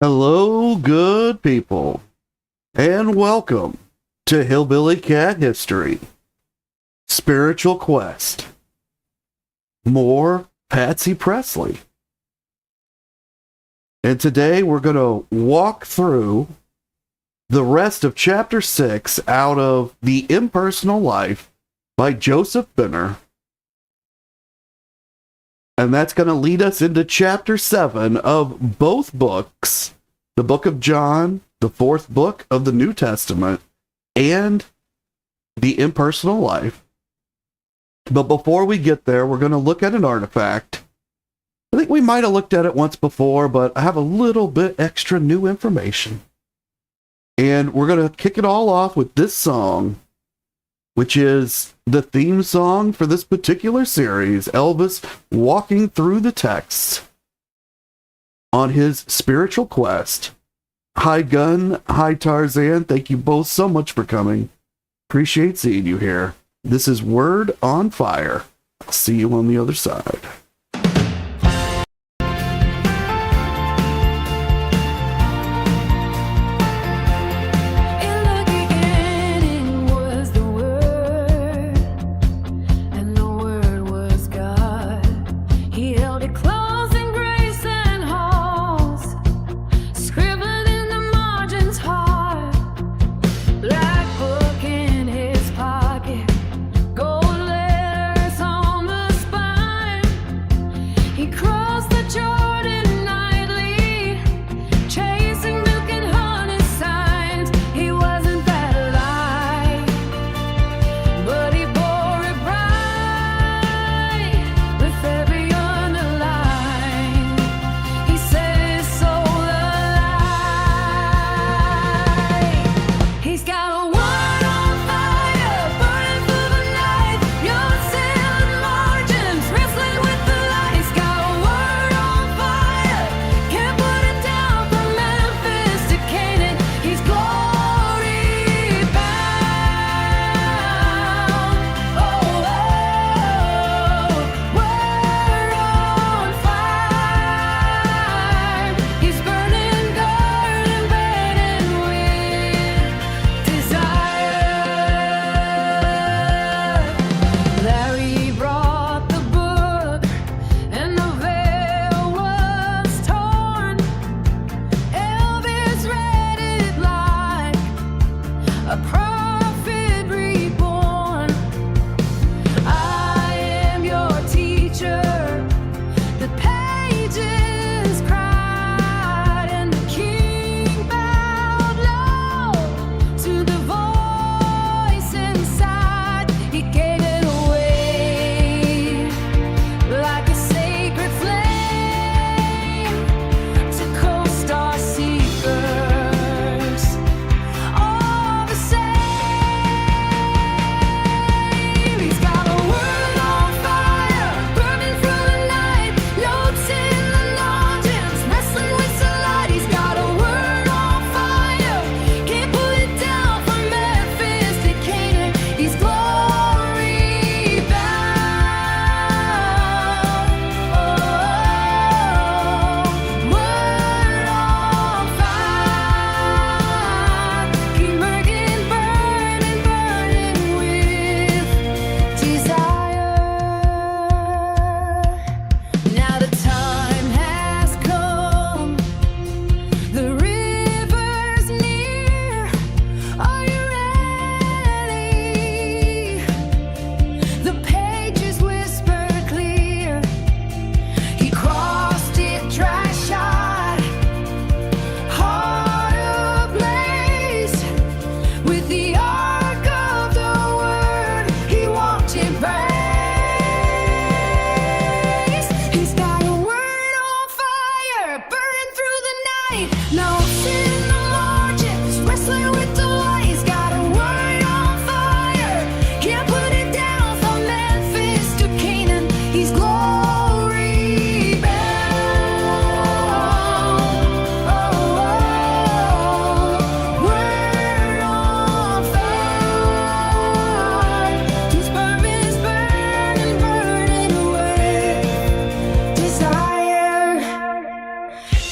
Hello, good people, and welcome to Hillbilly Cat History, Spiritual Quest, more Patsy Presley. And today we're going to walk through the rest of Chapter 6 out of The Impersonal Life by Joseph Benner. And that's going to lead us into Chapter 7 of both books, the Book of John, the fourth book of the New Testament, and The Impersonal Life. But before we get there, we're going to look at an artifact. I think we might have looked at it once before, but I have a little bit extra new information. And we're going to kick it all off with this song, which is the theme song for this particular series, Elvis walking through the texts on his spiritual quest. Hi Gun, hi Tarzan, thank you both so much for coming. Appreciate seeing you here. This is Word on Fire. I'll see you on the other side.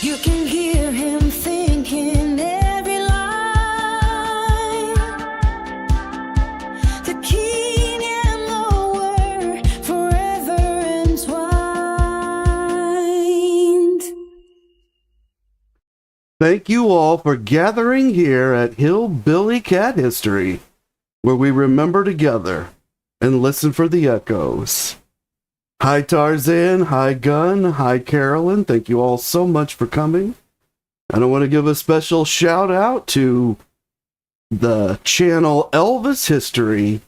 You can hear him Thank you all for gathering here at Hillbilly Cat History, where we remember together and listen for the echoes. Hi Tarzan, hi Gunn, hi Carolyn. Thank you all so much for coming. And I want to give a special shout out to the channel Elvis History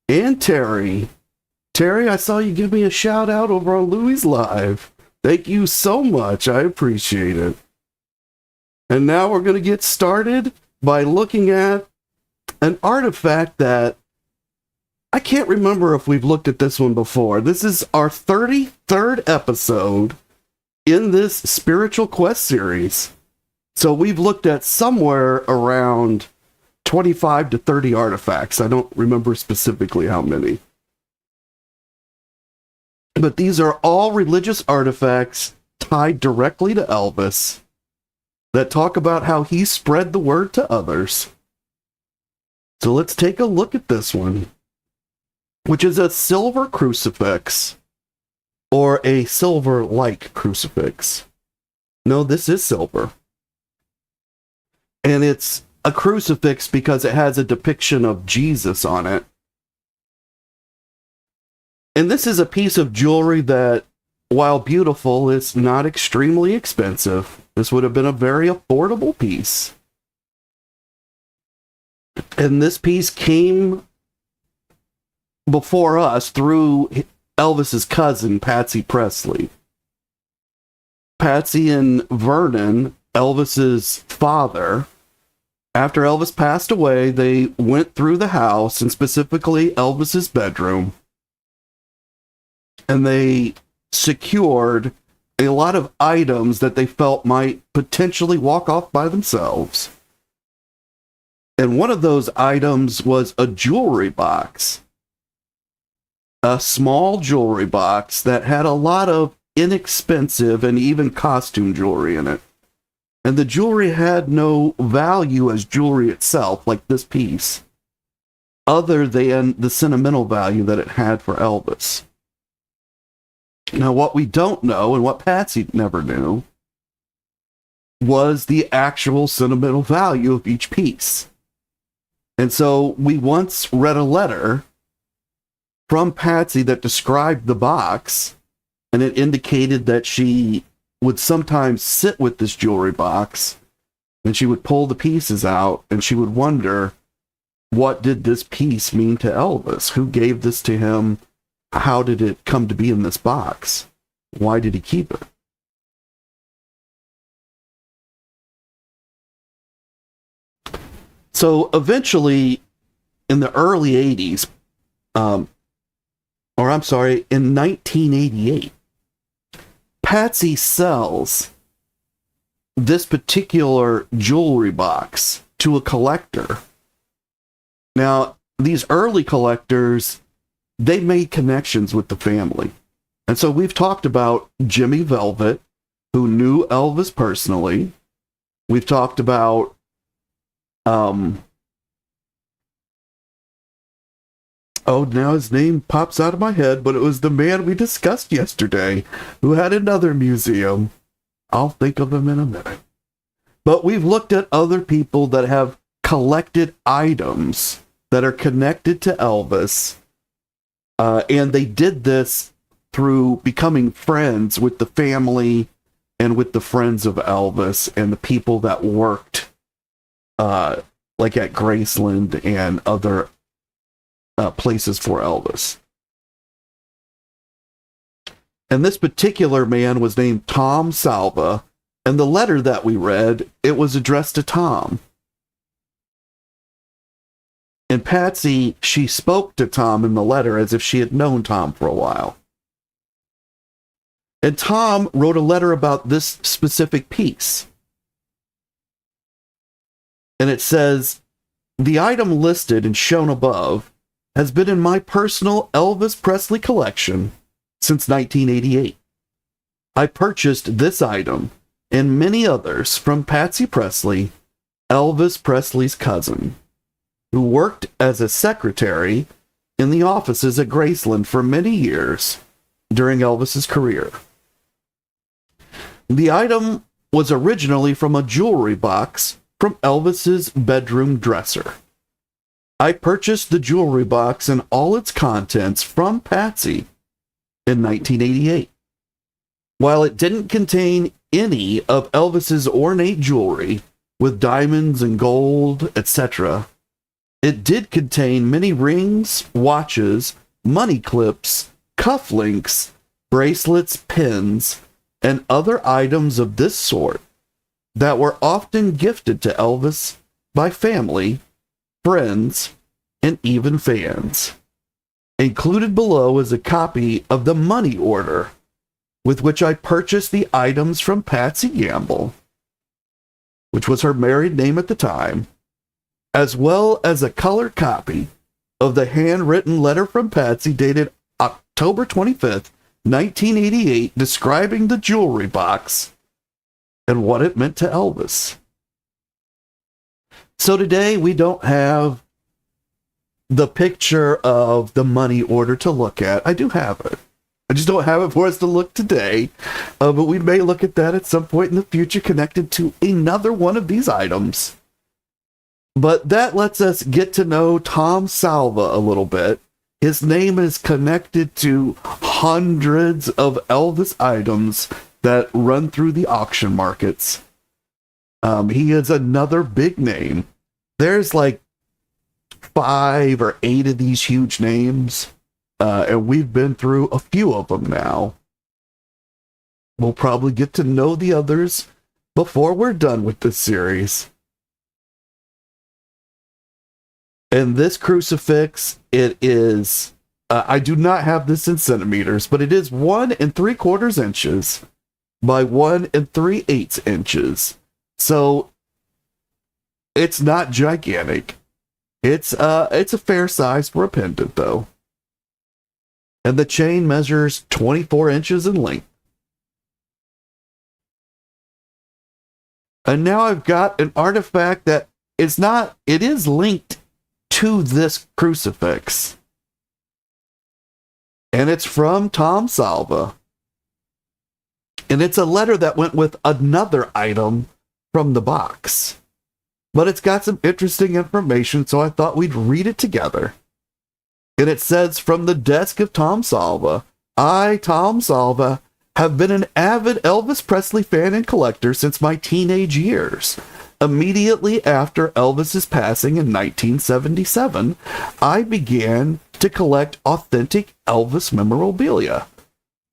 and Terry. Terry, I saw you give me a shout out over on Louie's Live. Thank you so much. I appreciate it. And now we're going to get started by looking at an artifact that I can't remember if we've looked at this one before. This is our 33rd episode in this Spiritual Quest series. So we've looked at somewhere around 25 to 30 artifacts. I don't remember specifically how many. But these are all religious artifacts tied directly to Elvis that talk about how he spread the word to others. So let's take a look at this one, which is a silver crucifix, or a silver-like crucifix. No, this is silver. And it's a crucifix because it has a depiction of Jesus on it. And this is a piece of jewelry that, while beautiful, is not extremely expensive. This would have been a very affordable piece. And this piece came before us through Elvis's cousin, Patsy Presley. Patsy and Vernon, Elvis's father, after Elvis passed away, they went through the house, and specifically Elvis's bedroom, and they secured a lot of items that they felt might potentially walk off by themselves. And one of those items was a jewelry box. A small jewelry box that had a lot of inexpensive and even costume jewelry in it. And the jewelry had no value as jewelry itself, like this piece, other than the sentimental value that it had for Elvis. Now, what we don't know, and what Patsy never knew, was the actual sentimental value of each piece. And so we once read a letter from Patsy that described the box, and it indicated that she would sometimes sit with this jewelry box, and she would pull the pieces out, and she would wonder, what did this piece mean to Elvis? Who gave this to him? How did it come to be in this box? Why did he keep it? So eventually, in the early 80s, in 1988, Patsy sells this particular jewelry box to a collector. Now, these early collectors, they made connections with the family. And so we've talked about Jimmy Velvet, who knew Elvis personally. We've talked about now his name pops out of my head, but it was the man we discussed yesterday who had another museum. I'll think of him in a minute. But we've looked at other people that have collected items that are connected to Elvis. And they did this through becoming friends with the family and with the friends of Elvis and the people that worked like at Graceland and other places for Elvis. And this particular man was named Tom Salva, and the letter that we read, it was addressed to Tom. And Patsy, she spoke to Tom in the letter as if she had known Tom for a while. And Tom wrote a letter about this specific piece. And it says, "The item listed and shown above has been in my personal Elvis Presley collection since 1988. I purchased this item and many others from Patsy Presley, Elvis Presley's cousin, who worked as a secretary in the offices at Graceland for many years during Elvis's career. The item was originally from a jewelry box from Elvis's bedroom dresser. I purchased the jewelry box and all its contents from Patsy in 1988. While it didn't contain any of Elvis's ornate jewelry with diamonds and gold, etc., it did contain many rings, watches, money clips, cufflinks, bracelets, pins, and other items of this sort that were often gifted to Elvis by family, friends, and even fans. Included below is a copy of the money order with which I purchased the items from Patsy Gamble, which was her married name at the time, as well as a color copy of the handwritten letter from Patsy dated October 25th, 1988, describing the jewelry box and what it meant to Elvis. So today we don't have the picture of the money order to look at. I do have it. I just don't have it for us to look today, but we may look at that at some point in the future connected to another one of these items. But that lets us get to know Tom Salva a little bit. His name is connected to hundreds of Elvis items that run through the auction markets. He is another big name. There's like 5 or 8 of these huge names, and we've been through a few of them now. We'll probably get to know the others before we're done with this series. And this crucifix, it is, I do not have this in centimeters, but it is 1 3/4 inches by 1 3/8 inches. So it's not gigantic. It's a fair size for a pendant, though. And the chain measures 24 inches in length. And now I've got an artifact that is not, it is linked to this crucifix. And it's from Tom Salva. And it's a letter that went with another item from the box. But it's got some interesting information, so I thought we'd read it together. And it says, from the desk of Tom Salva, I, Tom Salva, have been an avid Elvis Presley fan and collector since my teenage years. Immediately after Elvis's passing in 1977, I began to collect authentic Elvis memorabilia.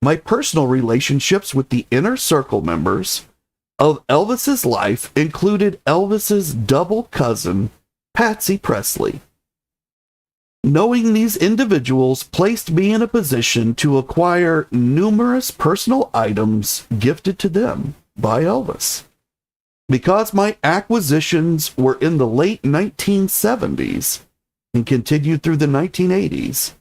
My personal relationships with the inner circle members of Elvis's life included Elvis's double cousin, Patsy Presley. Knowing these individuals placed me in a position to acquire numerous personal items gifted to them by Elvis. Because my acquisitions were in the late 1970s and continued through the 1980s,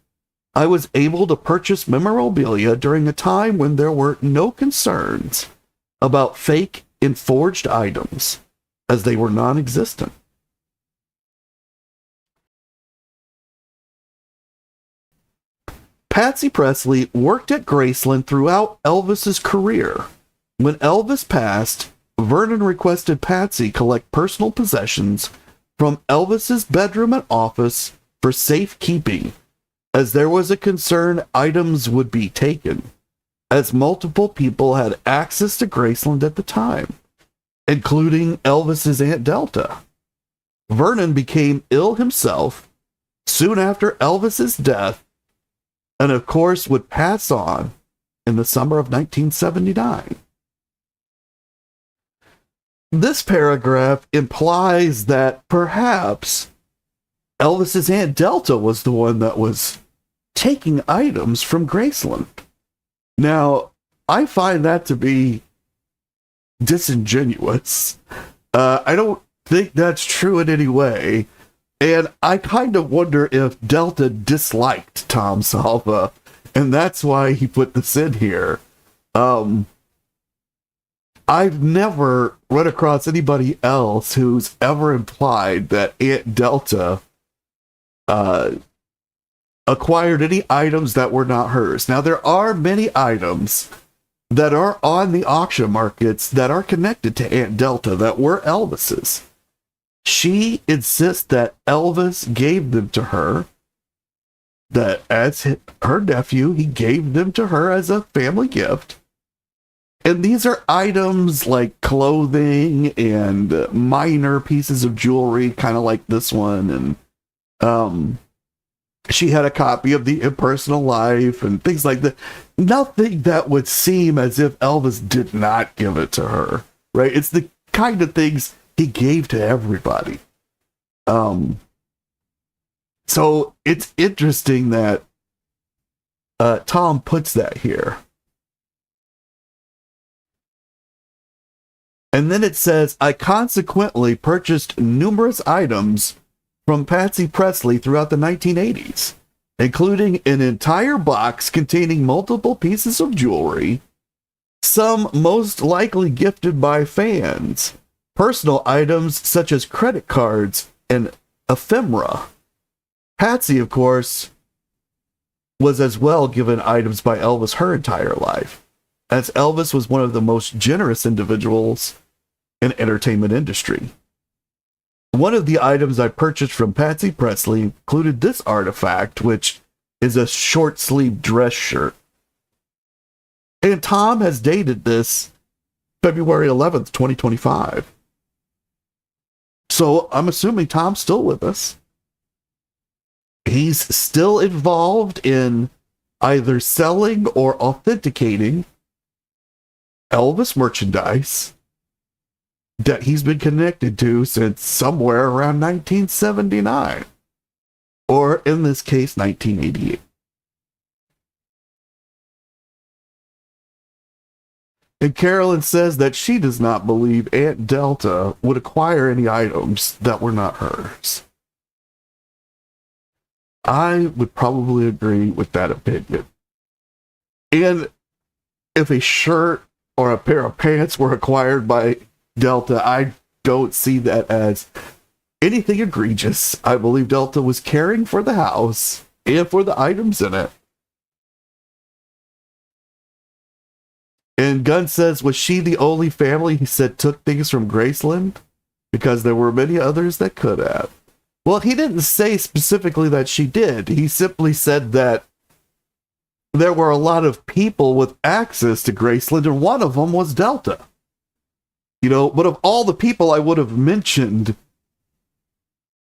I was able to purchase memorabilia during a time when there were no concerns about fake and forged items, as they were non-existent. Patsy Presley worked at Graceland throughout Elvis's career. When Elvis passed, Vernon requested Patsy collect personal possessions from Elvis's bedroom and office for safekeeping, as there was a concern items would be taken, as multiple people had access to Graceland at the time, including Elvis's Aunt Delta. Vernon became ill himself soon after Elvis's death, and of course would pass on in the summer of 1979. This paragraph implies that perhaps Elvis's Aunt Delta was the one that was taking items from Graceland. Now, I find that to be disingenuous. I don't think that's true in any way. And I kind of wonder if Delta disliked Tom Salva, and that's why he put this in here. I've never run across anybody else who's ever implied that Aunt Delta acquired any items that were not hers. Now, there are many items that are on the auction markets that are connected to Aunt Delta that were Elvis's. She insists that Elvis gave them to her, that as her nephew, he gave them to her as a family gift. And these are items like clothing and minor pieces of jewelry, kind of like this one. And she had a copy of the Impersonal Life and things like that. Nothing that would seem as if Elvis did not give it to her, right? It's the kind of things he gave to everybody. So it's interesting that Tom puts that here. And then it says, I consequently purchased numerous items from Patsy Presley throughout the 1980s, including an entire box containing multiple pieces of jewelry, some most likely gifted by fans, personal items such as credit cards and ephemera. Patsy, of course, was as well given items by Elvis her entire life, as Elvis was one of the most generous individuals in entertainment industry. One of the items I purchased from Patsy Presley included this artifact, which is a short-sleeved dress shirt. And Tom has dated this February 11th, 2025. So I'm assuming Tom's still with us. He's still involved in either selling or authenticating Elvis merchandise that he's been connected to since somewhere around 1979, or in this case, 1988. And Carolyn says that she does not believe Aunt Delta would acquire any items that were not hers. I would probably agree with that opinion. And if a shirt or a pair of pants were acquired by Delta, I don't see that as anything egregious. I believe Delta was caring for the house and for the items in it. And Gunn says, was she the only family he said took things from Graceland? Because there were many others that could have. Well, he didn't say specifically that she did. He simply said that there were a lot of people with access to Graceland, and one of them was Delta. You know, but of all the people I would have mentioned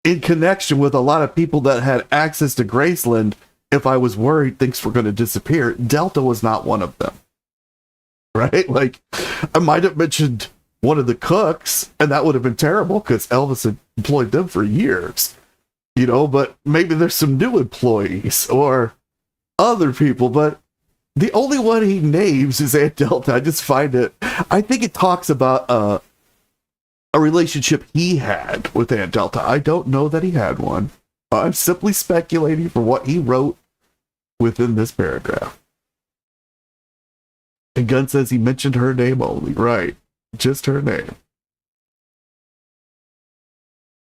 in connection with a lot of people that had access to Graceland, if I was worried things were going to disappear, Delta was not one of them. Right? Like, I might have mentioned one of the cooks, and that would have been terrible because Elvis had employed them for years. You know, but maybe there's some new employees or other people, but the only one he names is Aunt Delta. I just find it, I think it talks about a relationship he had with Aunt Delta. I don't know that he had one. I'm simply speculating for what he wrote within this paragraph. And Gunn says he mentioned her name only. Right. Just her name.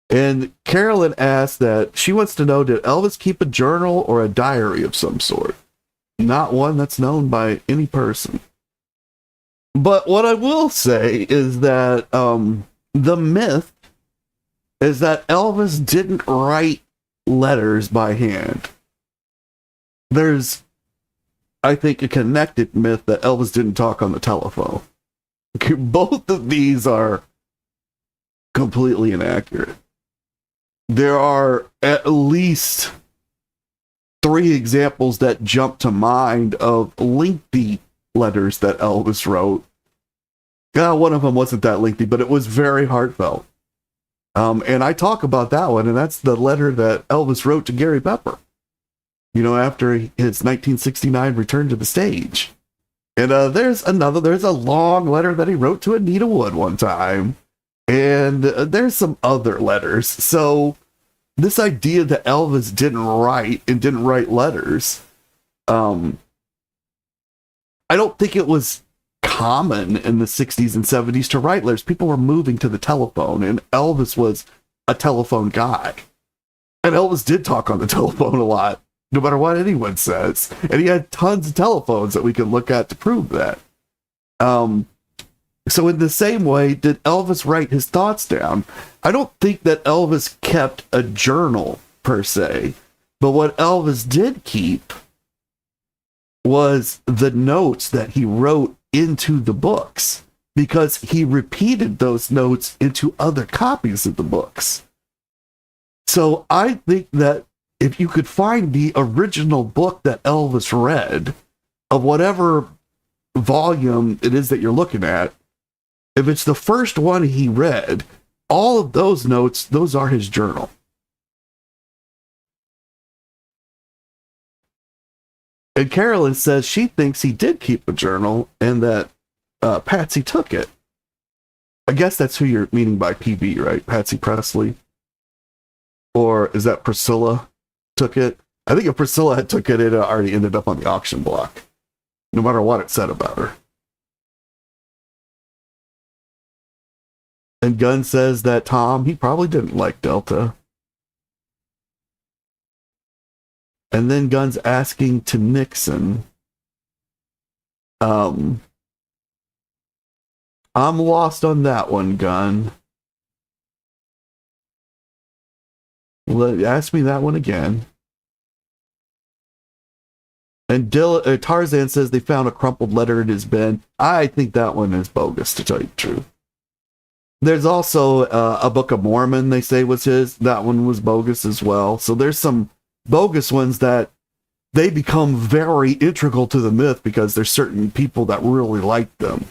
And Carolyn asks that she wants to know, did Elvis keep a journal or a diary of some sort? Not one that's known by any person. But what I will say is that the myth is that Elvis didn't write letters by hand. There's, I think, a connected myth that Elvis didn't talk on the telephone. Okay, both of these are completely inaccurate. There are at least 3 examples that jump to mind of lengthy letters that Elvis wrote. One of them wasn't that lengthy, but it was very heartfelt. And I talk about that one, and that's the letter that Elvis wrote to Gary Pepper, you know, after his 1969 return to the stage. And there's a long letter that he wrote to Anita Wood one time. And there's some other letters. So this idea that Elvis didn't write letters, I don't think it was common in the 60s and 70s to write letters. People were moving to the telephone, and Elvis was a telephone guy. And Elvis did talk on the telephone a lot, no matter what anyone says. And he had tons of telephones that we can look at to prove that. So in the same way, did Elvis write his thoughts down? I don't think that Elvis kept a journal per se, but what Elvis did keep was the notes that he wrote into the books, because he repeated those notes into other copies of the books. So I think that if you could find the original book that Elvis read, of whatever volume it is that you're looking at, if it's the first one he read, all of those notes, those are his journal. And Carolyn says she thinks he did keep a journal and that Patsy took it. I guess that's who you're meaning by PB, right? Patsy Presley? Or is that Priscilla took it? I think if Priscilla had took it, it already ended up on the auction block, no matter what it said about her. And Gunn says that Tom, he probably didn't like Delta. And then Gunn's asking to Nixon. I'm lost on that one, Gunn. Ask me that one again. And Tarzan says they found a crumpled letter in his bin. I think that one is bogus, to tell you the truth. There's also a Book of Mormon they say was his. That one was bogus as well. So there's some bogus ones that they become very integral to the myth because there's certain people that really like them.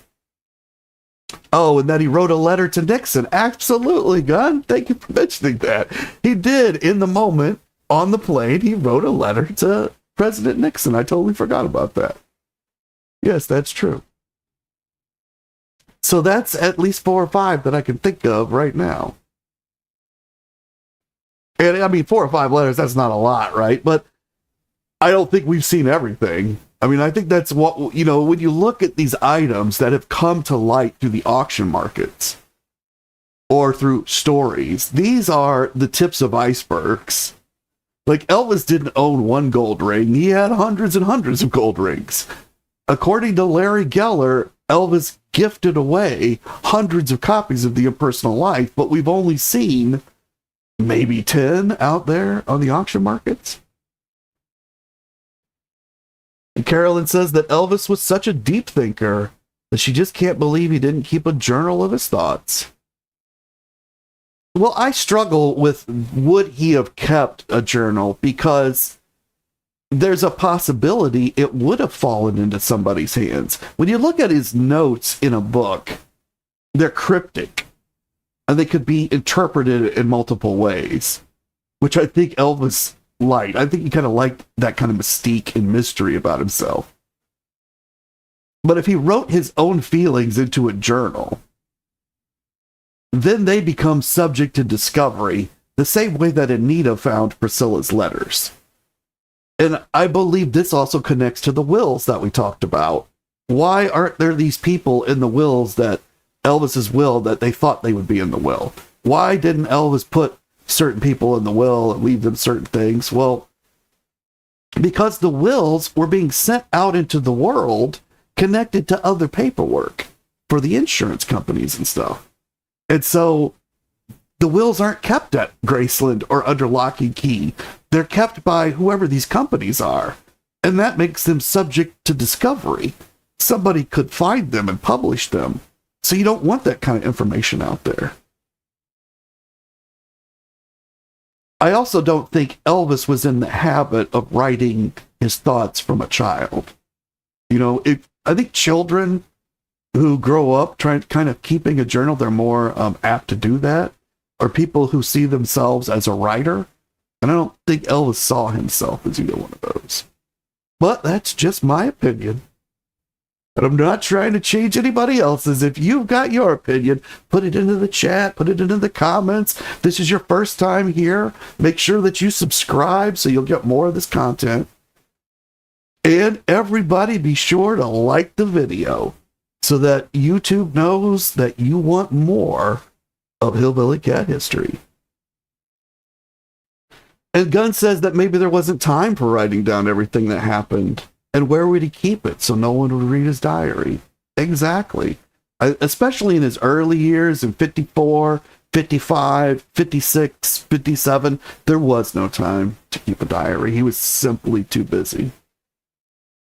Oh, and that he wrote a letter to Nixon. Absolutely, Gunn. Thank you for mentioning that. He did, in the moment, on the plane, he wrote a letter to President Nixon. I totally forgot about that. Yes, that's true. So that's at least 4 or 5 that I can think of right now. And I mean, 4 or 5 letters, that's not a lot, right? But I don't think we've seen everything. I mean, I think that's what, you know, when you look at these items that have come to light through the auction markets or through stories, these are the tips of icebergs. Like, Elvis didn't own one gold ring. He had hundreds and hundreds of gold rings. According to Larry Geller, Elvis gifted away hundreds of copies of the Impersonal Life, but we've only seen maybe 10 out there on the auction markets. And Carolyn says that Elvis was such a deep thinker that she just can't believe he didn't keep a journal of his thoughts. Well, I struggle with would he have kept a journal, because there's a possibility it would have fallen into somebody's hands. When you look at his notes in a book, they're cryptic, and they could be interpreted in multiple ways, which I think Elvis liked. I think he kind of liked that kind of mystique and mystery about himself. But if he wrote his own feelings into a journal, then they become subject to discovery the same way that Anita found Priscilla's letters. And I believe this also connects to the wills that we talked about. Why aren't there these people in the wills that Elvis's will that they thought they would be in the will? Why didn't Elvis put certain people in the will and leave them certain things? Well, because the wills were being sent out into the world connected to other paperwork for the insurance companies and stuff. And so the wills aren't kept at Graceland or under lock and key. They're kept by whoever these companies are. And that makes them subject to discovery. Somebody could find them and publish them. So you don't want that kind of information out there. I also don't think Elvis was in the habit of writing his thoughts from a child. You know, I think children who grow up trying kind of keeping a journal, they're more apt to do that. Or people who see themselves as a writer. And I don't think Elvis saw himself as either one of those. But that's just my opinion. And I'm not trying to change anybody else's. If you've got your opinion, put it into the chat, put it into the comments. If this is your first time here, make sure that you subscribe so you'll get more of this content. And everybody be sure to like the video so that YouTube knows that you want more of Hillbilly Cat history. And Gunn says that maybe there wasn't time for writing down everything that happened. And where would he keep it so no one would read his diary? Exactly. Especially in his early years in 54, 55, 56, 57, there was no time to keep a diary. He was simply too busy.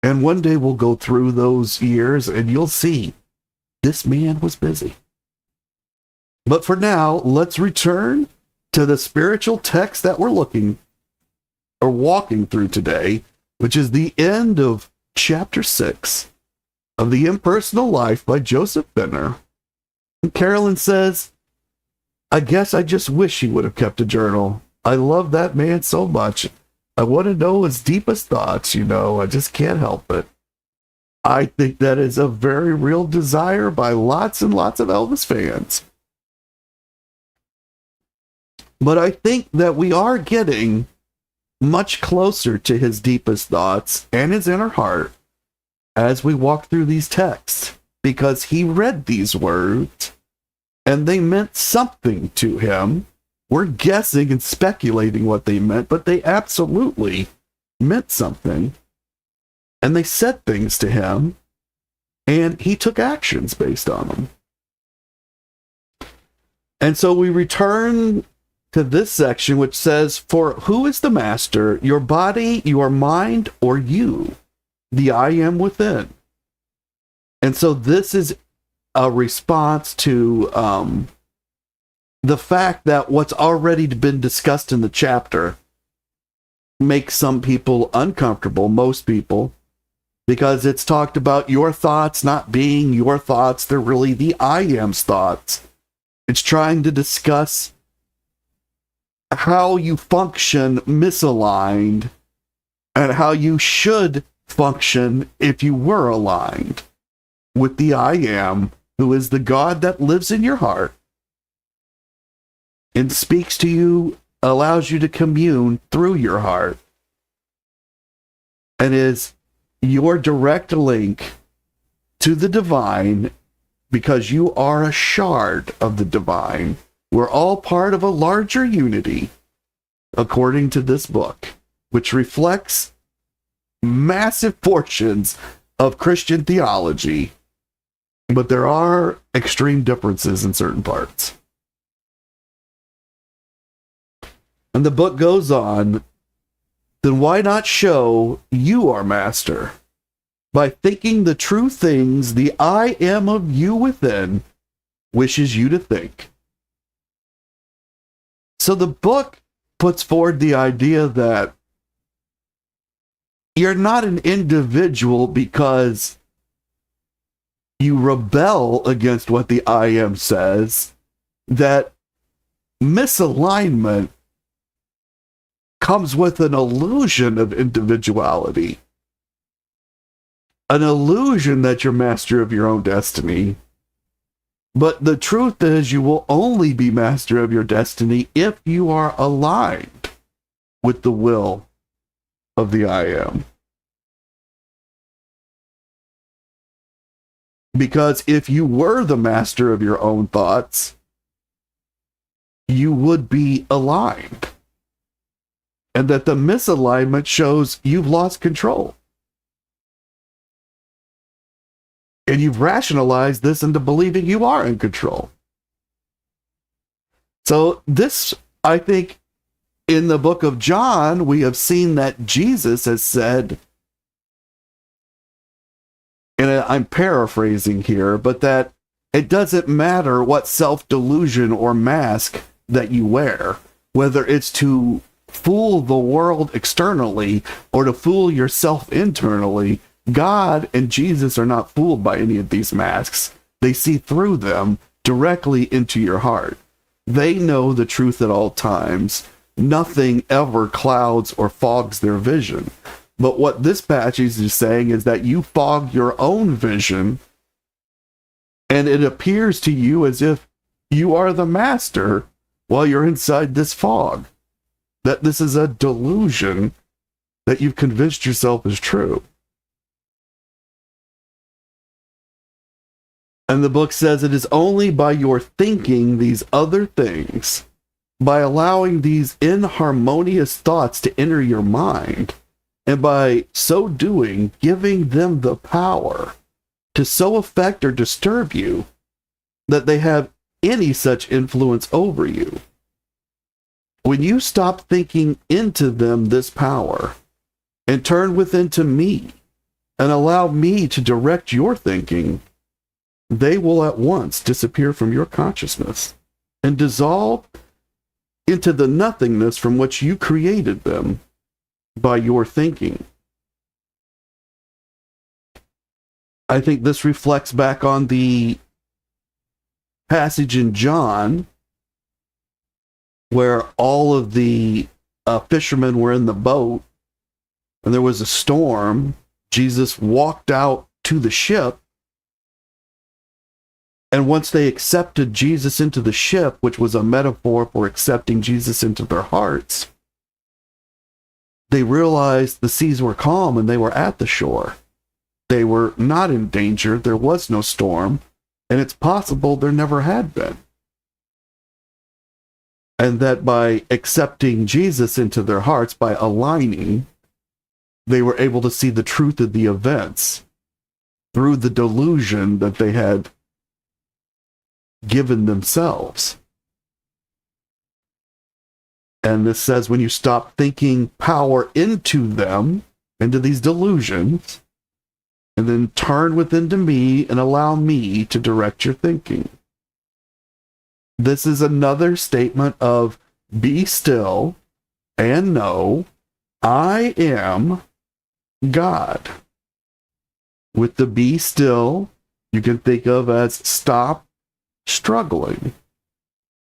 And one day we'll go through those years and you'll see this man was busy. But for now, let's return to the spiritual text that we're looking or walking through today, which is the end of chapter 6 of The Impersonal Life by Joseph Benner. And Carolyn says, I guess I just wish he would have kept a journal. I love that man so much. I want to know his deepest thoughts, I just can't help it. I think that is a very real desire by lots and lots of Elvis fans. But I think that we are getting much closer to his deepest thoughts and his inner heart as we walk through these texts, because he read these words and they meant something to him. We're guessing and speculating what they meant, but they absolutely meant something. And they said things to him, and he took actions based on them. And so we return to this section, which says, for who is the master, your body, your mind, or you? The I am within. And so this is a response to the fact that what's already been discussed in the chapter makes some people uncomfortable, most people, because it's talked about your thoughts not being your thoughts. They're really the I am's thoughts. It's trying to discuss how you function misaligned and how you should function if you were aligned with the I am, who is the God that lives in your heart and speaks to you, allows you to commune through your heart, and is your direct link to the divine, because you are a shard of the divine. We're all part of a larger unity, according to this book, which reflects massive portions of Christian theology, but there are extreme differences in certain parts. And the book goes on, then why not show you are master by thinking the true things the I am of you within wishes you to think. So the book puts forward the idea that you're not an individual because you rebel against what the I am says, that misalignment comes with an illusion of individuality, an illusion that you're master of your own destiny. But the truth is, you will only be master of your destiny if you are aligned with the will of the I am. Because if you were the master of your own thoughts, you would be aligned. And that the misalignment shows you've lost control. And you've rationalized this into believing you are in control. So this, I think, in the book of John, we have seen that Jesus has said, and I'm paraphrasing here, but that it doesn't matter what self-delusion or mask that you wear, whether it's to fool the world externally or to fool yourself internally. God and Jesus are not fooled by any of these masks. They see through them directly into your heart. They know the truth at all times. Nothing ever clouds or fogs their vision. But what this passage is saying is that you fog your own vision, and it appears to you as if you are the master while you're inside this fog. That this is a delusion that you've convinced yourself is true. And the book says it is only by your thinking these other things, by allowing these inharmonious thoughts to enter your mind, and by so doing, giving them the power to so affect or disturb you that they have any such influence over you. When you stop thinking into them this power and turn within to me and allow me to direct your thinking, they will at once disappear from your consciousness and dissolve into the nothingness from which you created them by your thinking. I think this reflects back on the passage in John where all of the fishermen were in the boat and there was a storm. Jesus walked out to the ship, and once they accepted Jesus into the ship, which was a metaphor for accepting Jesus into their hearts, they realized the seas were calm and they were at the shore. They were not in danger. There was no storm, and it's possible there never had been. And that by accepting Jesus into their hearts, by aligning, they were able to see the truth of the events through the delusion that they had given themselves. And this says when you stop thinking power into them, into these delusions, and then turn within to me and allow me to direct your thinking. This is another statement of be still and know I am God. With the be still, you can think of as stop struggling.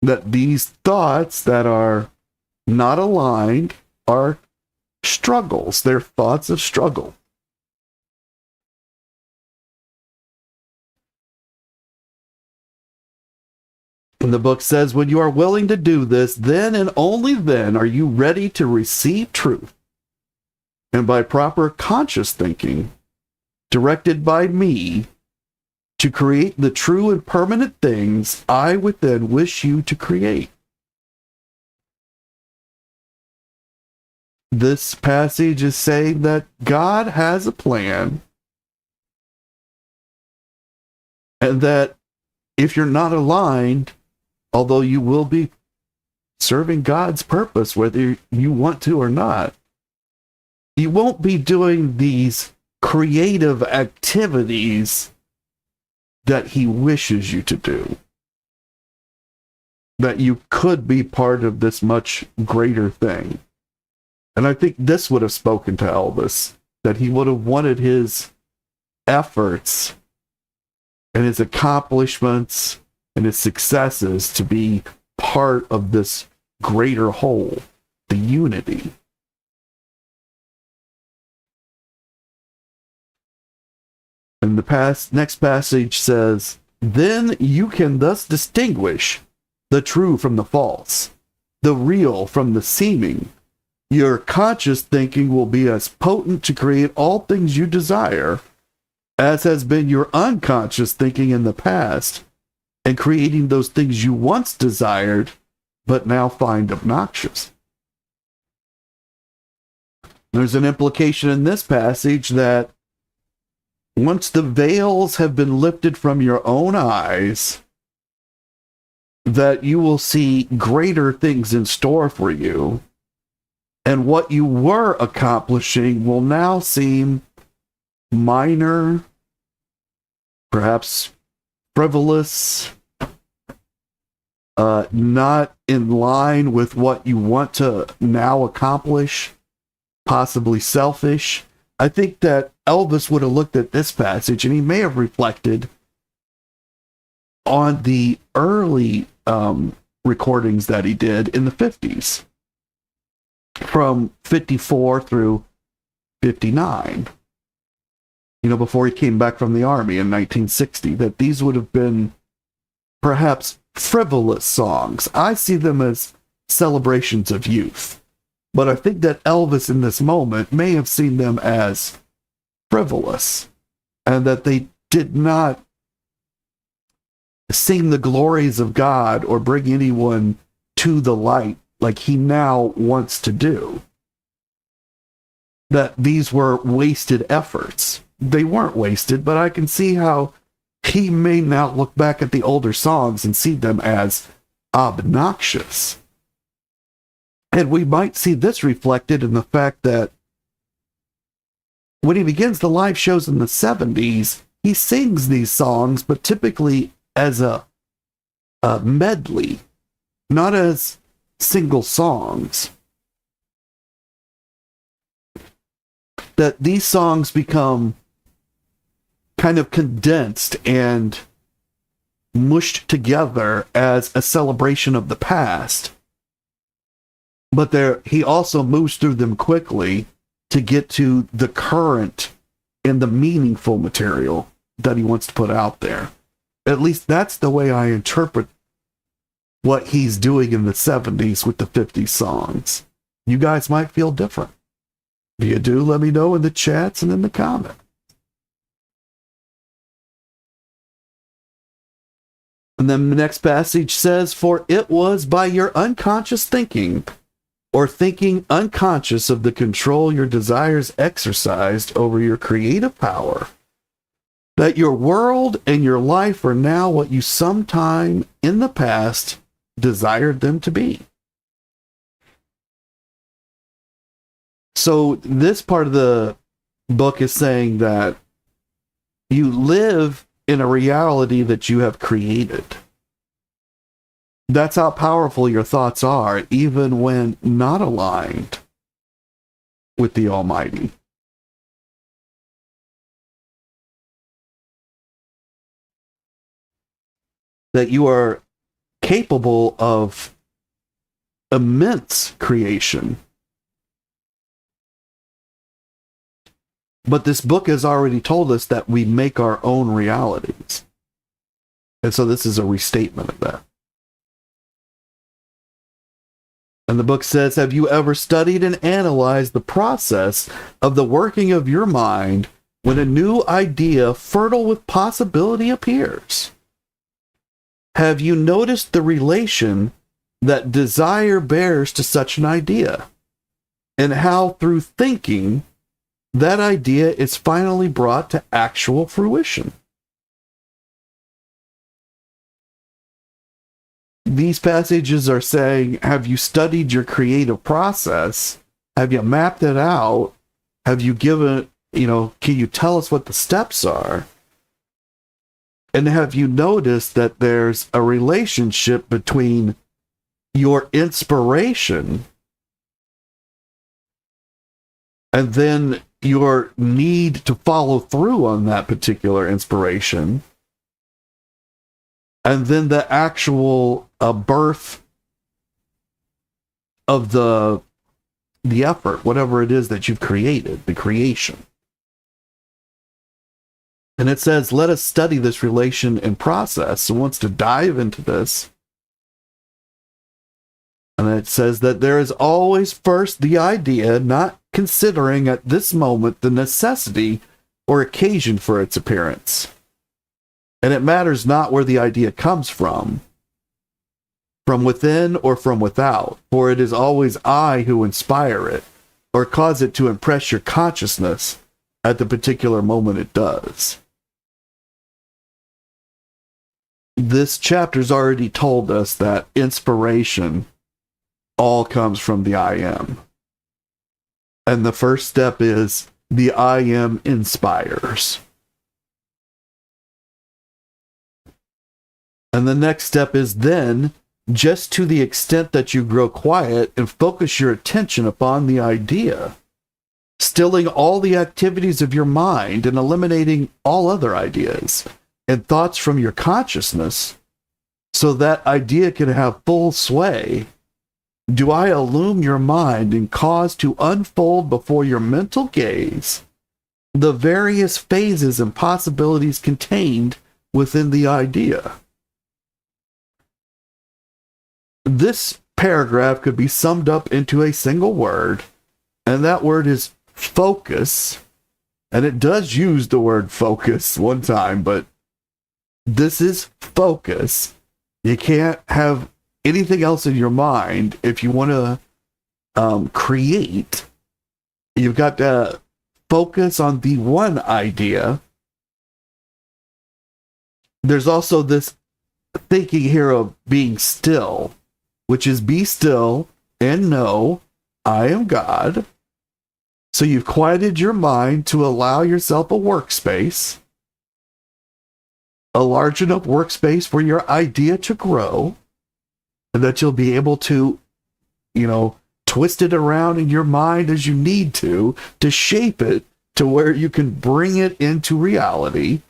That these thoughts that are not aligned are struggles. They're thoughts of struggle. And the book says, when you are willing to do this, then and only then are you ready to receive truth. And by proper conscious thinking, directed by me, to create the true and permanent things I would then wish you to create. This passage is saying that God has a plan, and that if you're not aligned, although you will be serving God's purpose, whether you want to or not, you won't be doing these creative activities that he wishes you to do. That you could be part of this much greater thing. And I think this would have spoken to Elvis, that he would have wanted his efforts and his accomplishments and his successes to be part of this greater whole, the unity. And the next passage says, then you can thus distinguish the true from the false, the real from the seeming. Your conscious thinking will be as potent to create all things you desire as has been your unconscious thinking in the past, and creating those things you once desired but now find obnoxious. There's an implication in this passage that once the veils have been lifted from your own eyes, that you will see greater things in store for you, and what you were accomplishing will now seem minor, perhaps frivolous, not in line with what you want to now accomplish, possibly selfish. I think that Elvis would have looked at this passage and he may have reflected on the early recordings that he did in the 50s, from 54 through 59, before he came back from the army in 1960, that these would have been perhaps frivolous songs. I see them as celebrations of youth. But I think that Elvis in this moment may have seen them as frivolous, and that they did not sing the glories of God or bring anyone to the light like he now wants to do. That these were wasted efforts, they weren't wasted, but I can see how he may now look back at the older songs and see them as obnoxious. And we might see this reflected in the fact that when he begins the live shows in the 70s, he sings these songs, but typically as a medley, not as single songs. That these songs become kind of condensed and mushed together as a celebration of the past. But he also moves through them quickly to get to the current and the meaningful material that he wants to put out there. At least that's the way I interpret what he's doing in the 70s with the 50s songs. You guys might feel different. If you do, let me know in the chats and in the comments. And then the next passage says, "For it was by your unconscious thinking, or thinking unconscious of the control your desires exercised over your creative power, that your world and your life are now what you sometime in the past desired them to be." So this part of the book is saying that you live in a reality that you have created. That's how powerful your thoughts are, even when not aligned with the Almighty. That you are capable of immense creation. But this book has already told us that we make our own realities. And so this is a restatement of that. And the book says, "Have you ever studied and analyzed the process of the working of your mind when a new idea fertile with possibility appears? Have you noticed the relation that desire bears to such an idea, and how through thinking that idea is finally brought to actual fruition?" These passages are saying, have you studied your creative process? Have you mapped it out? Have you given, can you tell us what the steps are? And have you noticed that there's a relationship between your inspiration and then your need to follow through on that particular inspiration, and then the actual birth of the effort, whatever it is that you've created, the creation. And it says, let us study this relation and process. So wants to dive into this. And it says that there is always first the idea, not considering at this moment the necessity or occasion for its appearance. And it matters not where the idea comes from within or from without, for it is always I who inspire it, or cause it to impress your consciousness at the particular moment it does. This chapter's already told us that inspiration all comes from the I am. And the first step is the I am inspires. And the next step is then, just to the extent that you grow quiet and focus your attention upon the idea, stilling all the activities of your mind and eliminating all other ideas and thoughts from your consciousness, so that idea can have full sway, do I illume your mind and cause to unfold before your mental gaze the various phases and possibilities contained within the idea. This paragraph could be summed up into a single word, and that word is focus. And it does use the word focus one time, but this is focus. You can't have anything else in your mind if you want to create. You've got to focus on the one idea. There's also this thinking here of being still, which is be still and know I am God. So you've quieted your mind to allow yourself a workspace, a large enough workspace for your idea to grow, and that you'll be able to, twist it around in your mind as you need to shape it to where you can bring it into reality.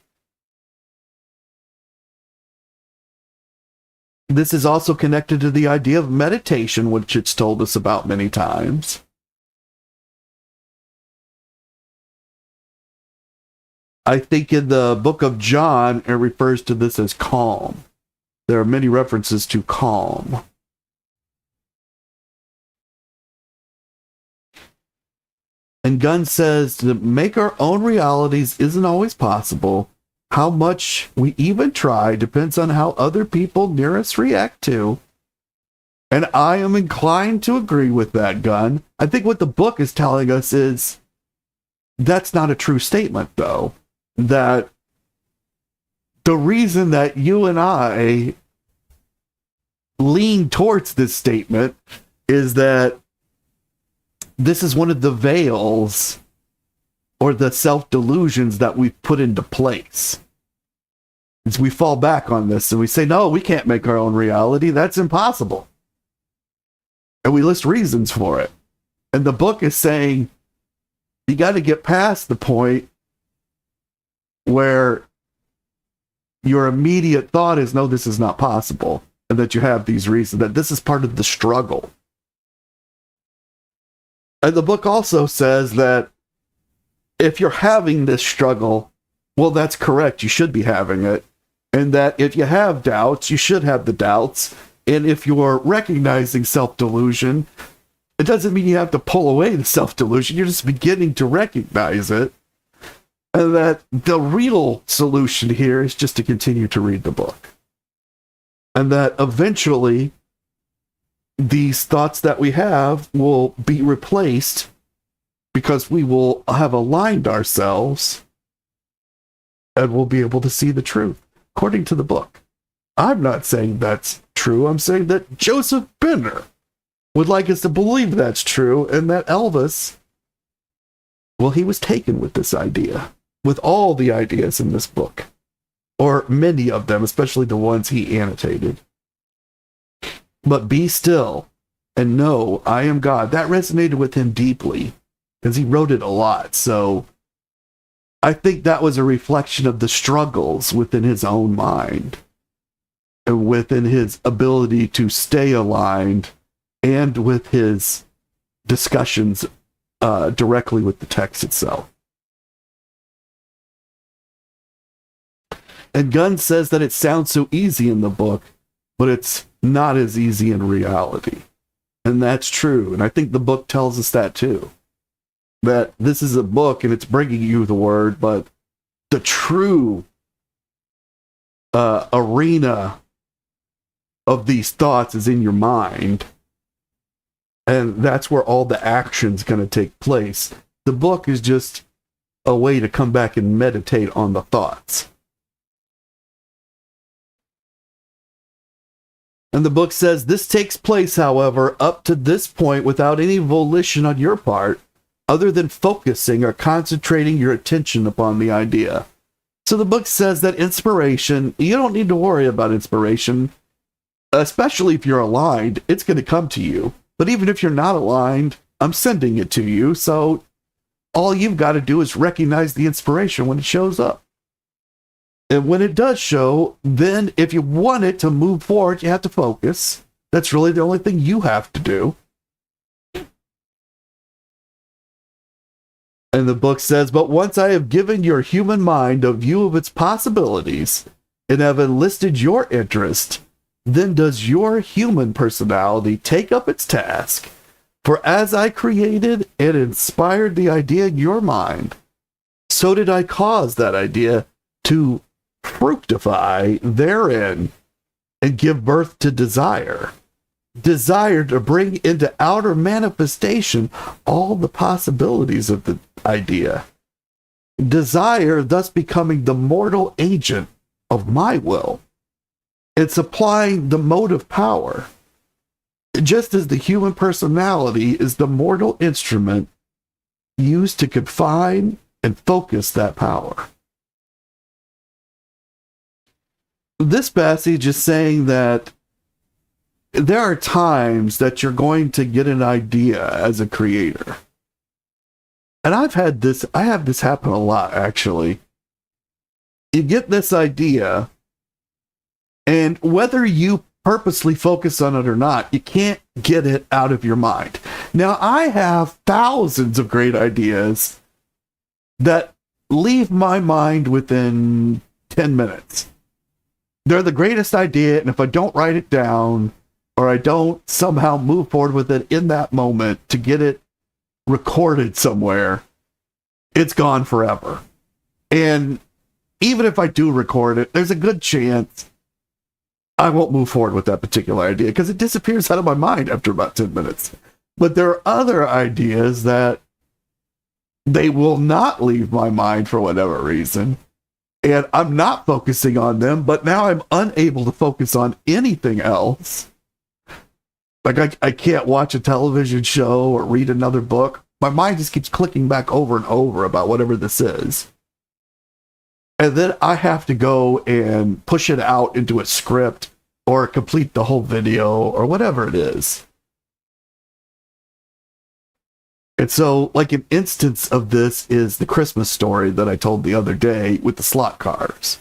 This is also connected to the idea of meditation, which it's told us about many times. I think in the book of John, it refers to this as calm. There are many references to calm. And Gunn says to make our own realities isn't always possible. How much we even try depends on how other people near us react to. And I am inclined to agree with that, Gunn. I think what the book is telling us is that's not a true statement, though. That the reason that you and I lean towards this statement is that this is one of the veils or the self-delusions that we've put into place. As we fall back on this and we say, no, we can't make our own reality. That's impossible. And we list reasons for it. And the book is saying, you got to get past the point where your immediate thought is, no, this is not possible. And that you have these reasons, that this is part of the struggle. And the book also says that if you're having this struggle, well, that's correct. You should be having it. And that if you have doubts, you should have the doubts. And if you're recognizing self-delusion, it doesn't mean you have to pull away the self-delusion. You're just beginning to recognize it. And that the real solution here is just to continue to read the book. And that eventually these thoughts that we have will be replaced because we will have aligned ourselves and we'll be able to see the truth, according to the book. I'm not saying that's true. I'm saying that Joseph Benner would like us to believe that's true, and that Elvis, well, he was taken with this idea, with all the ideas in this book, or many of them, especially the ones he annotated. But be still and know I am God. That resonated with him deeply because he wrote it a lot. So I think that was a reflection of the struggles within his own mind and within his ability to stay aligned and with his discussions directly with the text itself. And Gunn says that it sounds so easy in the book, but it's not as easy in reality. And that's true. And I think the book tells us that too. That this is a book and it's bringing you the word, but the true arena of these thoughts is in your mind. And that's where all the action's going to take place. The book is just a way to come back and meditate on the thoughts. And the book says, this takes place, however, up to this point without any volition on your part, other than focusing or concentrating your attention upon the idea. So the book says that inspiration, you don't need to worry about inspiration, especially if you're aligned, it's going to come to you. But even if you're not aligned, I'm sending it to you, so all you've got to do is recognize the inspiration when it shows up. And when it does show, then if you want it to move forward, you have to focus. That's really the only thing you have to do. And the book says, but once I have given your human mind a view of its possibilities and have enlisted your interest, then does your human personality take up its task. For as I created and inspired the idea in your mind, so did I cause that idea to fructify therein and give birth to desire. Desire to bring into outer manifestation all the possibilities of the idea. desire thus becoming the mortal agent of my will. It's applying the motive power, just as the human personality is the mortal instrument used to confine and focus that power. This passage is saying that there are times that you're going to get an idea as a creator. And I have this happen a lot, actually. You get this idea, and whether you purposely focus on it or not, you can't get it out of your mind. Now, I have thousands of great ideas that leave my mind within 10 minutes. They're the greatest idea, and if I don't write it down, or I don't somehow move forward with it in that moment to get it recorded somewhere, it's gone forever. And even if I do record it, there's a good chance I won't move forward with that particular idea because it disappears out of my mind after about 10 minutes. But there are other ideas that they will not leave my mind for whatever reason. And I'm not focusing on them, but now I'm unable to focus on anything else. Like I can't watch a television show or read another book. My mind just keeps clicking back over and over about whatever this is. And then I have to go and push it out into a script or complete the whole video or whatever it is. And so, like, an instance of this is the Christmas story that I told the other day with the slot cars.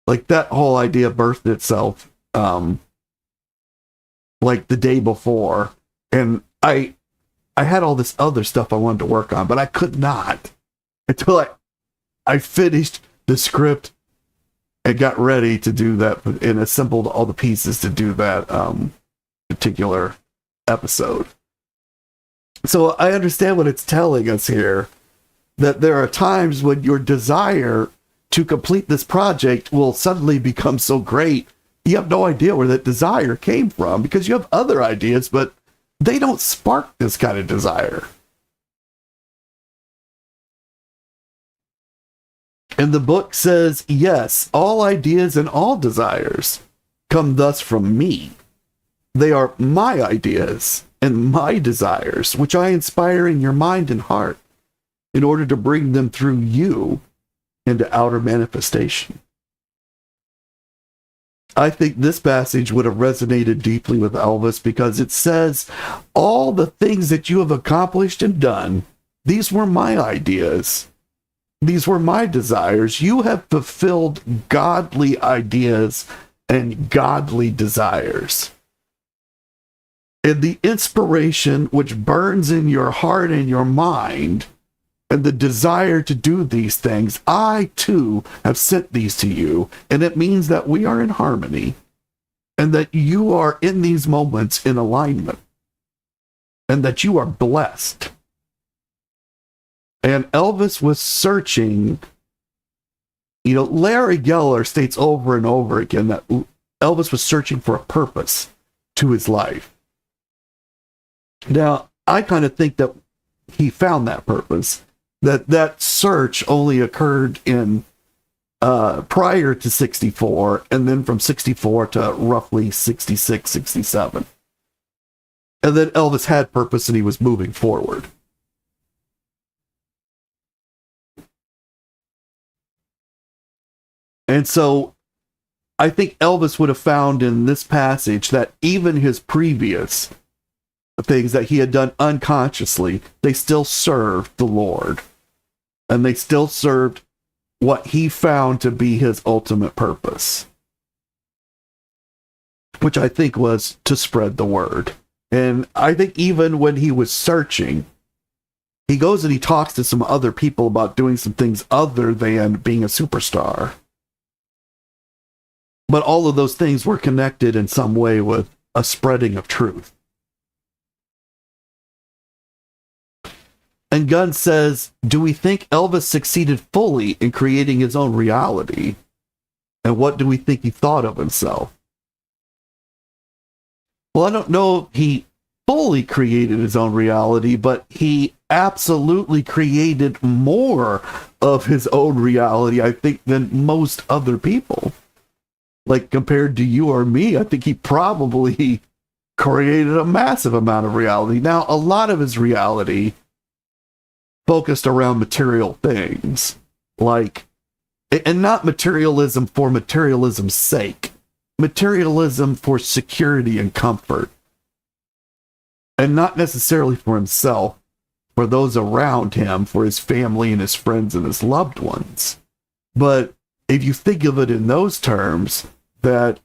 Like, that whole idea birthed itself, like, the day before. And I had all this other stuff I wanted to work on, but I could not until I finished the script and got ready to do that and assembled all the pieces to do that particular episode. So I understand what it's telling us here, that there are times when your desire to complete this project will suddenly become so great, you have no idea where that desire came from because you have other ideas, but they don't spark this kind of desire. And the book says, yes, all ideas and all desires come thus from me. They are my ideas and my desires, which I inspire in your mind and heart in order to bring them through you into outer manifestation. I think this passage would have resonated deeply with Elvis because it says, all the things that you have accomplished and done, these were my ideas. These were my desires. You have fulfilled godly ideas and godly desires. And the inspiration which burns in your heart and your mind, and the desire to do these things, I too have sent these to you. And it means that we are in harmony, and that you are in these moments in alignment, and that you are blessed. And Elvis was searching. You know, Larry Geller states over and over again that Elvis was searching for a purpose to his life. Now, I kind of think that he found that purpose. That search only occurred in prior to 64, and then from 64 to roughly 66, 67. And then Elvis had purpose and he was moving forward. And so I think Elvis would have found in this passage that even his previous things that he had done unconsciously, they still served the Lord. And they still served what he found to be his ultimate purpose, which I think was to spread the word. And I think even when he was searching, he goes and he talks to some other people about doing some things other than being a superstar. But all of those things were connected in some way with a spreading of truth. And Gunn says, do we think Elvis succeeded fully in creating his own reality? And what do we think he thought of himself? Well, I don't know if he fully created his own reality, but he absolutely created more of his own reality, I think, than most other people. Like, compared to you or me, I think he probably created a massive amount of reality. Now, a lot of his reality focused around material things, like, and not materialism for materialism's sake, materialism for security and comfort, and not necessarily for himself, for those around him, for his family and his friends and his loved ones. But if you think of it in those terms, that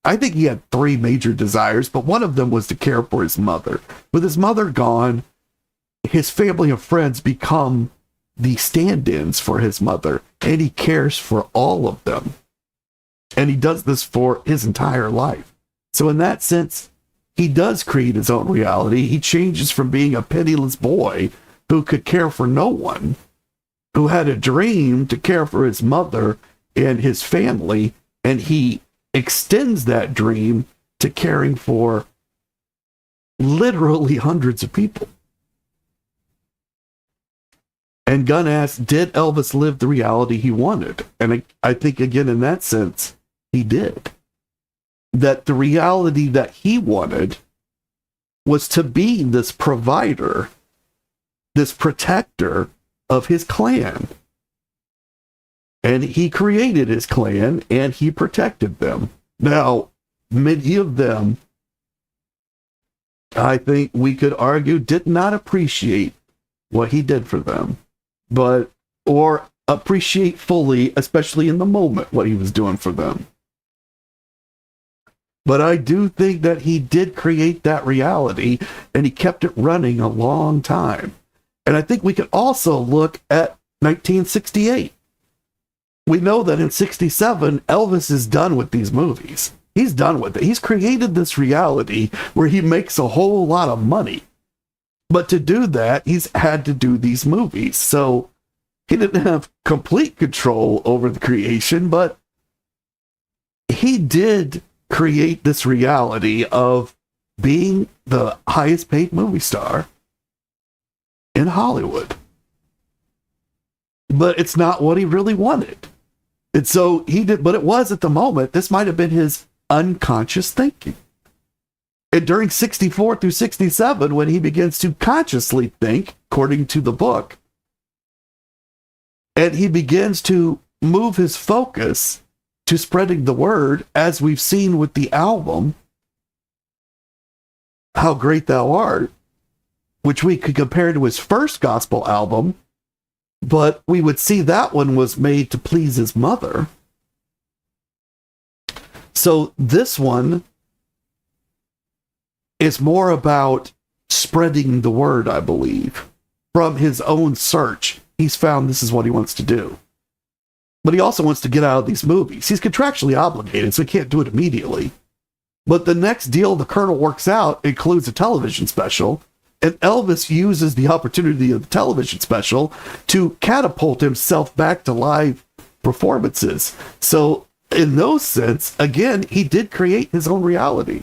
I think he had three major desires, but one of them was to care for his mother. With his mother gone, his family and friends become the stand-ins for his mother, and he cares for all of them. And he does this for his entire life. So in that sense, he does create his own reality. He changes from being a penniless boy who could care for no one, who had a dream to care for his mother and his family, and he extends that dream to caring for literally hundreds of people. And Gunn asked, did Elvis live the reality he wanted? And I think, again, in that sense, he did. That the reality that he wanted was to be this provider, this protector of his clan. And he created his clan, and he protected them. Now, many of them, I think we could argue, did not appreciate what he did for them, or appreciate fully, especially in the moment, what he was doing for them. But I do think that he did create that reality, and he kept it running a long time. And I think we could also look at 1968. We know that in 67, Elvis is done with these movies. He's done with it. He's created this reality where he makes a whole lot of money. But to do that, he's had to do these movies. So he didn't have complete control over the creation, but he did create this reality of being the highest paid movie star in Hollywood. But it's not what he really wanted. And so he did, but it was at the moment, this might have been his unconscious thinking. And during 64 through 67, when he begins to consciously think, according to the book, and he begins to move his focus to spreading the word, as we've seen with the album, How Great Thou Art, which we could compare to his first gospel album, but we would see that one was made to please his mother. So this one is more about spreading the word, I believe. From his own search, he's found this is what he wants to do. But he also wants to get out of these movies. He's contractually obligated, so he can't do it immediately. But the next deal the Colonel works out includes a television special, and Elvis uses the opportunity of the television special to catapult himself back to live performances. So in those sense, again, he did create his own reality.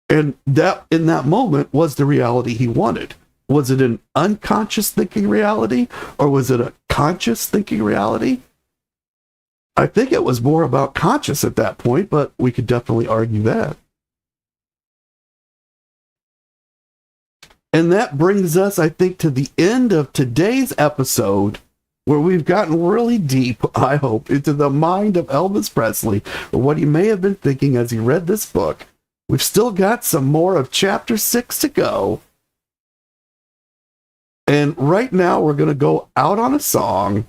And that, in that moment, was the reality he wanted. Was it an unconscious thinking reality, or was it a conscious thinking reality? I think it was more about conscious at that point, but we could definitely argue that. And that brings us, I think, to the end of today's episode, where we've gotten really deep, I hope, into the mind of Elvis Presley, or what he may have been thinking as he read this book. We've still got some more of Chapter 6 to go. And right now, we're going to go out on a song.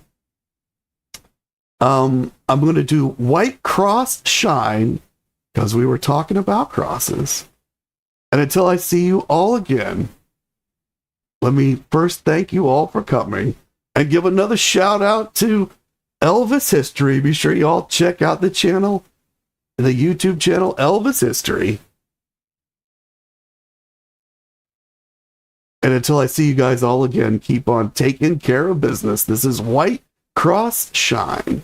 I'm going to do White Cross Shine, because we were talking about crosses. And until I see you all again, let me first thank you all for coming and give another shout out to Elvis History. Be sure you all check out the channel, the YouTube channel, Elvis History. And until I see you guys all again, keep on taking care of business. This is White Cross Shine.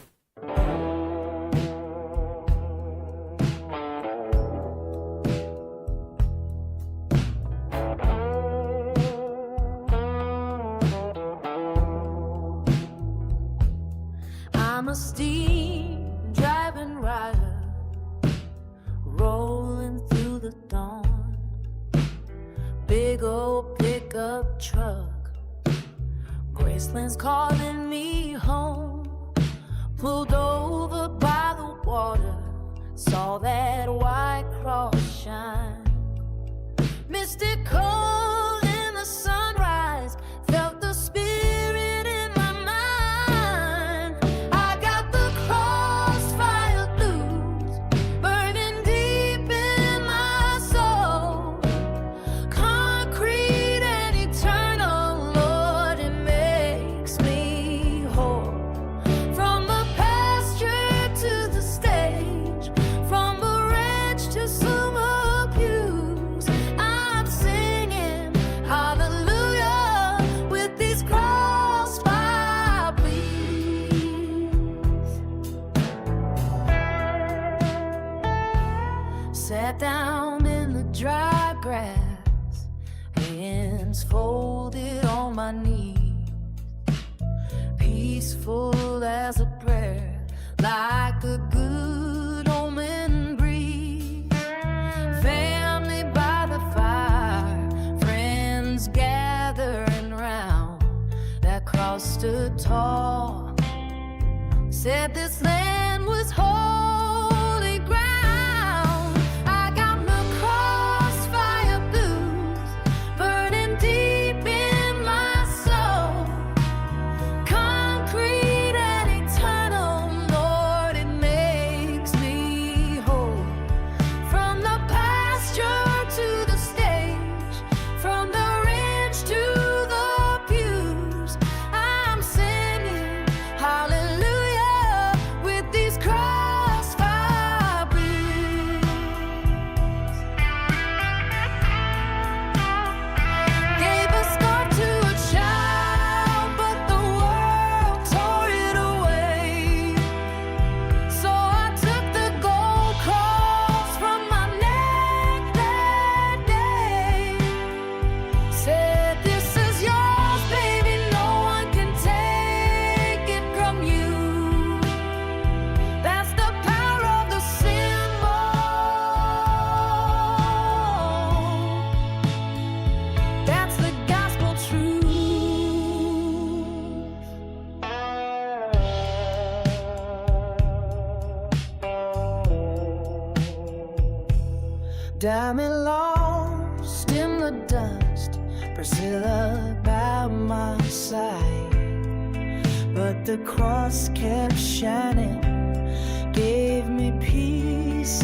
a steam driving rider, rolling through the dawn. Big old pickup truck, Graceland's calling me home. Pulled over by the water, saw that white cross shine. Missed it cold in the sunrise, felt the spirit in my mind. I got the crossfire blues burning deep in my soul. Concrete and eternal, Lord, it makes me whole. From the pasture to the stage, from the ranch to summer pews, I'm singing hallelujah with these crossfire blues. Sat down in the dry grass, hands folded on my knees, peaceful as a prayer, like a good omen breeze. Family by the fire, friends gathering round. That cross stood tall, said this land was holy ground. I got the crossfire blues burning deep in my soul. Concrete and eternal, Lord, it makes me whole. From the pasture to the stage, from the ranch to the pews, I'm singing hallelujah with these crossfire blues. Gave a scar to a child, but the world tore it away. So I took the gold cross from my neck that day. Said, this is yours, baby, no one can take it from you. That's the power of the symbol. That's the gospel truth. Diamond lost in the dust, Priscilla by my side, but the cross kept shining, gave me peace